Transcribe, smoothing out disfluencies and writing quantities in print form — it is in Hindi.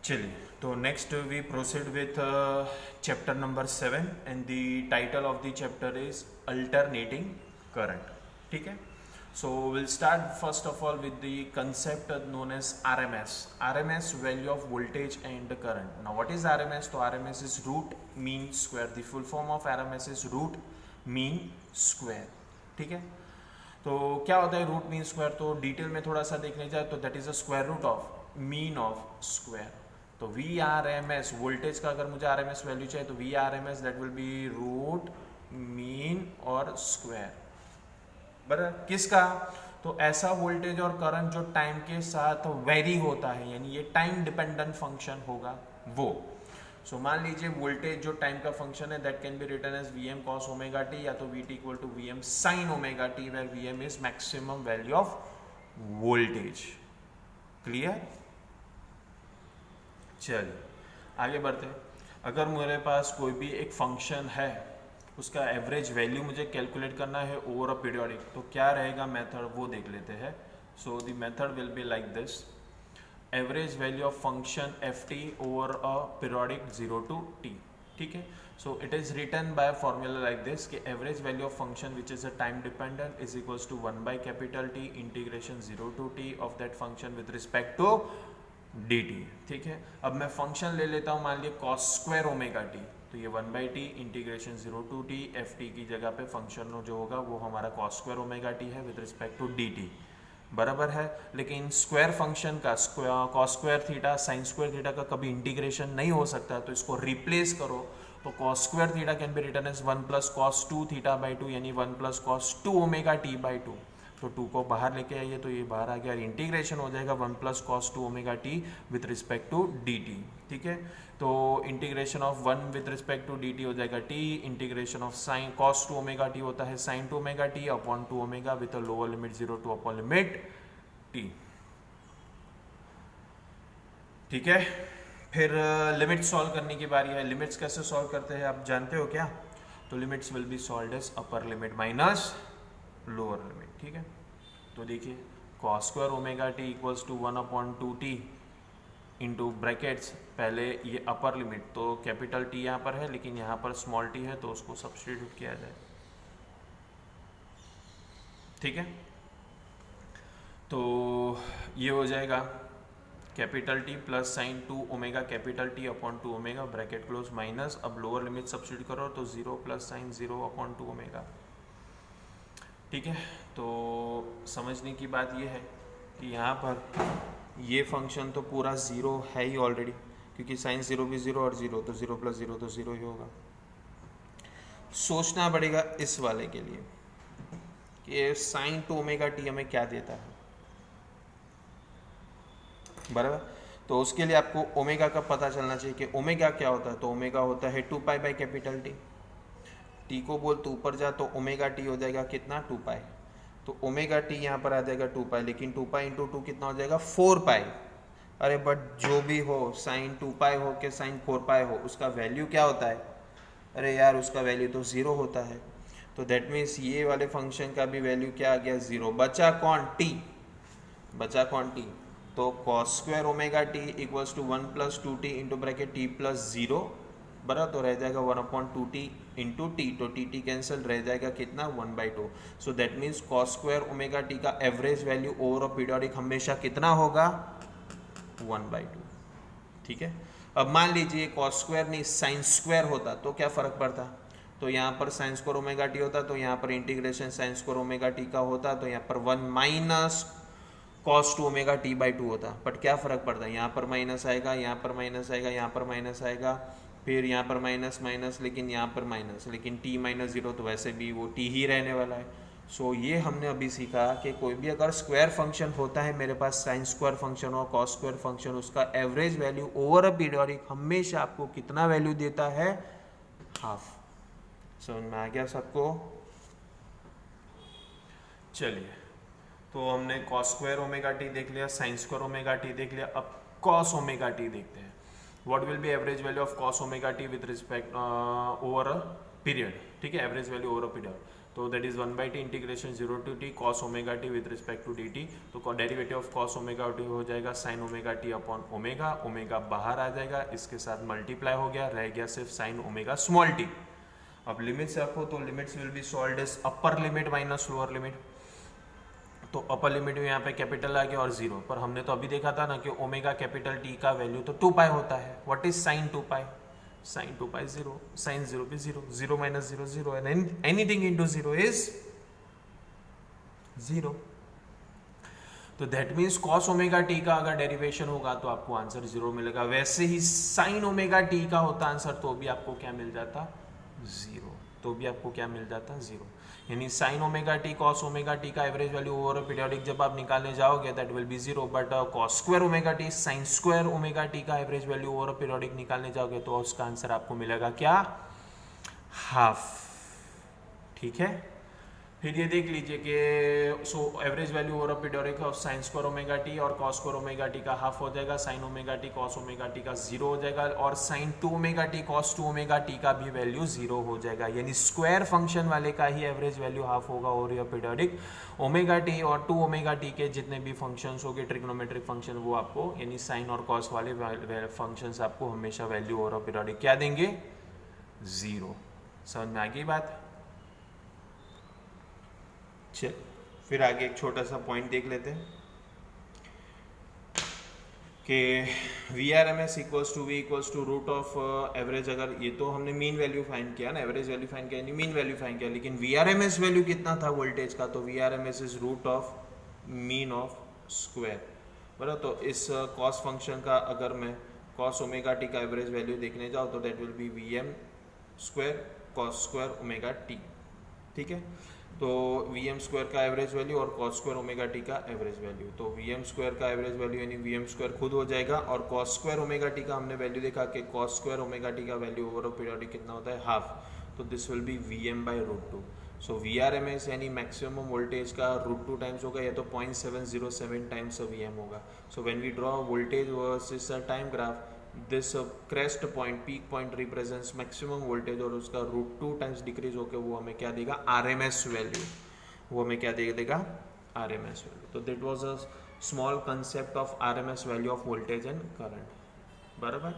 चलिए, तो next we proceed with chapter number 7 and the title of the chapter is alternating current. ठीक है. So we'll start first of all with the concept known as RMS. RMS value of voltage and current. Now what is RMS? तो RMS is root mean square. The full form of RMS is root mean square. ठीक है. तो क्या होता है रूट मीन स्क्वायर? तो डिटेल में थोड़ा सा देखने जाए तो that is a square root of mean of square. तो V R M S voltage का अगर मुझे आर एम एस वैल्यू चाहिए तो V R M S that will be root mean or square. बराबर किसका? तो ऐसा वोल्टेज और करंट जो टाइम के साथ वेरी होता है, यानी ये टाइम डिपेंडेंट फंक्शन होगा वो. सो मान लीजिए वोल्टेज जो टाइम का फंक्शन है that can be written as V M cos omega T या तो V T equal to V M sine omega T, where V M is maximum value of voltage. Clear? चलिए आगे बढ़ते हैं. अगर मेरे पास कोई भी एक फंक्शन है, उसका एवरेज वैल्यू मुझे कैलकुलेट करना है ओवर अ पीरियोडिक, तो क्या रहेगा मेथड वो देख लेते हैं. So the method will be like this. Average value of function F T over a periodic 0 to t. ठीक है. So it is written by formula like this कि average value of function which is a time dependent is equals to 1 by capital T integration 0 to t of that function with respect to dt. ठीक है. अब मैं फंक्शन ले लेता हूँ मान लिया cos स्क्वायर ओमेगा टी, तो ये 1 by t integration 0 to t F T की जगह पे फंक्शन जो होगा वो हमारा cos स्क्वायर ओमेगा टी है विद रिस्पेक्ट टू dt. बराबर है. लेकिन स्क्वायर फंक्शन का cos square theta sine square theta का कभी इंटीग्रेशन नहीं हो सकता, तो इसको रिप्लेस करो. तो cos square theta can be written as 1 plus cos 2 theta by 2, यानी 1 plus cos 2 omega T by 2. तो 2 को बाहर लेके आइए तो ये बाहर आ गया और इंटीग्रेशन हो जाएगा 1 plus cos 2 omega T with respect to dt. ठीक है. तो integration of 1 with respect to dt हो जाएगा t. Integration of sine cos 2 omega T होता है sine 2 omega T upon 2 omega with a lower limit 0 to upon limit t. ठीक है. फिर लिमिट सॉल्व करने की बारी है. लिमिट्स कैसे सॉल्व करते हैं आप जानते हो क्या? तो limits will be solved as upper limit minus lower limit. ठीक है. तो देखिए cos square omega T equals to 1 upon 2t into brackets. पहले ये अपर लिमिट, तो कैपिटल टी यहाँ पर है लेकिन यहाँ पर स्मॉल टी है, तो उसको सब्स्टिट्यूट किया जाए. ठीक है. तो ये हो जाएगा capital T plus sign 2 omega capital T upon 2 omega bracket close minus. अब लोअर लिमिट सब्स्टिट्यूट करो तो 0 प्लस साइन 0 अपॉन 2 ओमेगा. ठीक है. तो समझने की बात यह है कि यहाँ पर ये फंक्शन तो पूरा ज़ीरो है ही ऑलरेडी, क्योंकि साइन 0 भी 0 और 0, तो 0 प्लस 0 तो 0 ही होगा. सोचना पड़ेगा इस वाले के लिए कि साइन 2 ओमेगा टी हमें क्या देता है. बराबर. तो उसके लिए आपको ओमेगा का पता चलना चाहिए कि ओमेगा क्या होता है. तो ओमेगा होता है 2 pi by capital T. T को बोल तो ऊपर जा तो ओमेगा टी हो जाएगा कितना 2 पाई. तो ओमेगा टी यहाँ पर आ जाएगा 2 पाई, लेकिन 2 पाई इंटू 2 कितना हो जाएगा 4 पाई. अरे बट जो भी हो, साइन 2 पाई हो के साइन 4 पाई हो, उसका वैल्यू क्या होता है? अरे यार उसका वैल्यू तो 0 होता है. तो दैट मीन्स ये वाले फंक्शन का भी वैल्यू क्या आ गया 0. बचा कौन? टी. बचा कौन? टी. तो cos square omega T equals to 1 plus 2t into bracket T plus 0. बराबर. तो रह जाएगा 1 अपॉन 2t इंटू टी, तो टी कैंसिल रह जाएगा कितना 1 by 2. So that means cos square omega T का average value over a periodic हमेशा कितना होगा 1 बाई 2. ठीक है. अब मान लीजिए cos स्क्वायर नहीं साइन स्क्वायर होता तो क्या फ़र्क पड़ता? तो यहाँ पर साइन स्क्वायर ओमेगा टी होता, तो यहाँ पर integration sign square omega T का होता, तो यहाँ पर 1 minus cos 2 omega T by 2 होता. बट क्या फ़र्क पड़ता है? यहाँ पर माइनस आएगा, यहाँ पर माइनस आएगा, यहाँ पर माइनस आएगा, फिर यहाँ पर माइनस माइनस, लेकिन यहाँ पर माइनस, लेकिन t माइनस 0 तो वैसे भी वो t ही रहने वाला है. सो ये हमने अभी सीखा कि कोई भी अगर स्क्वायर फंक्शन होता है मेरे पास, साइन स्क्वायर फंक्शन और cos स्क्वायर फंक्शन, उसका average value over a periodic हमेशा आपको कितना वैल्यू देता है? हाफ. समझ में आ गया सबको? चलिए, तो हमने cos स्क्वायर ओमेगा टी देख लिया, साइन स्क्वायर ओमेगा टी देख लिया. अब cos ओमेगा टी देखते हैं. What will be average value of cos omega T with respect over a period. ठीक है. Average value over a period. तो that is 1/t integration 0 to t cos omega T with respect to dt। तो derivative of cos omega T हो जाएगा sin omega T upon omega, omega बाहर आ जाएगा, इसके साथ मल्टीप्लाई हो गया, रह गया सिर्फ sin ओमेगा स्मॉल टी। अब लिमिट्स रखो तो limits will be solved as upper limit minus lower limit. तो अपर लिमिट में यहाँ पे कैपिटल आ गया और जीरो, पर हमने तो अभी देखा था ना कि ओमेगा कैपिटल टी का वैल्यू तो 2 पाई होता है। What is sine 2 pi? Sine 2 pi zero, sine zero भी zero, zero minus zero zero, and anything into zero is zero. तो that means cos omega T का अगर डेरिवेशन होगा तो आपको आंसर जीरो मिलेगा। वैसे ही साइन ओमेगा टी का होता आंसर तो भी आपको क्या मिल जाता? जीरो। तो भी आपको क्या मिल जाता? जीरो। यानी sign omega T cos omega T का एवरेज वैल्यू ओवर पीरियोडिक जब आप निकालने जाओगे that will B zero, but cos square omega T sign square omega T का एवरेज वैल्यू ओवर पीरियोडिक निकालने जाओगे तो उसका आंसर आपको मिलेगा क्या? हाफ। ठीक है, फिर ये देख लीजिए कि so average value over periodic of sine square omega T और कॉस स्क्वायर ओमेगा टी का हाफ हो जाएगा, sine omega T cos omega T का जीरो हो जाएगा, और sine 2 omega T cos 2 omega T का भी वैल्यू जीरो हो जाएगा। यानी स्क्वायर फंक्शन वाले का ही एवरेज वैल्यू हाफ होगा over your periodic. Omega T और 2 ओमेगा टी के जितने भी फंक्शंस हो गए ट्रिग्नोमेट्रिक फंक्शन, वो आपको यानी साइन और कॉस वाले फंक्शंस आपको हमेशा वैल्यू ओवर पीरियोडिक क्या देंगे? जीरो। समझ में आ गई बात? चल फिर आगे एक छोटा सा पॉइंट देख लेते हैं कि V R M S equals to V equals to root of average. अगर ये तो हमने मीन वैल्यू फाइंड किया ना, एवरेज वैल्यू फाइंड किया नहीं मीन वैल्यू फाइंड किया, लेकिन V R M S value कितना था वोल्टेज का? तो V R M S is root of mean of square, बराबर। तो इस कॉस फंक्शन का अगर मैं कॉस ओमेगा टी का एवरेज वैल्यू देखने जाऊँ तो that will be V M square cos square omega T. ठीक है, तो वी एम स्क्वायर का एवरेज वैल्यू और कॉस स्क्वायर ओमेगा टी का एवरेज वैल्यू, तो वी एम स्क्वायर का एवरेज वैल्यू यानी वी एम स्क्वायर खुद हो जाएगा, और कॉस स्क्वायर ओमेगा टी का हमने वैल्यू देखा कि कॉस स्क्वायर ओमेगा टी का वैल्यू ओवर पीरियोडिक कितना होता है? हाफ। तो this will be V M by root two. So V R M S यानी मैक्सिमम वोल्टेज का रूट टू टाइम्स होगा, या तो 0.707 टाइम्स वी एम होगा। So when we draw voltage versus a time graph, this crest point peak point represents maximum voltage, और उसका रूट टू टाइम्स डिक्रीज होकर वो हमें क्या देगा? RMS value. वो हमें क्या देगा? RMS value. तो that was a small concept of RMS value of voltage and current, बराबर।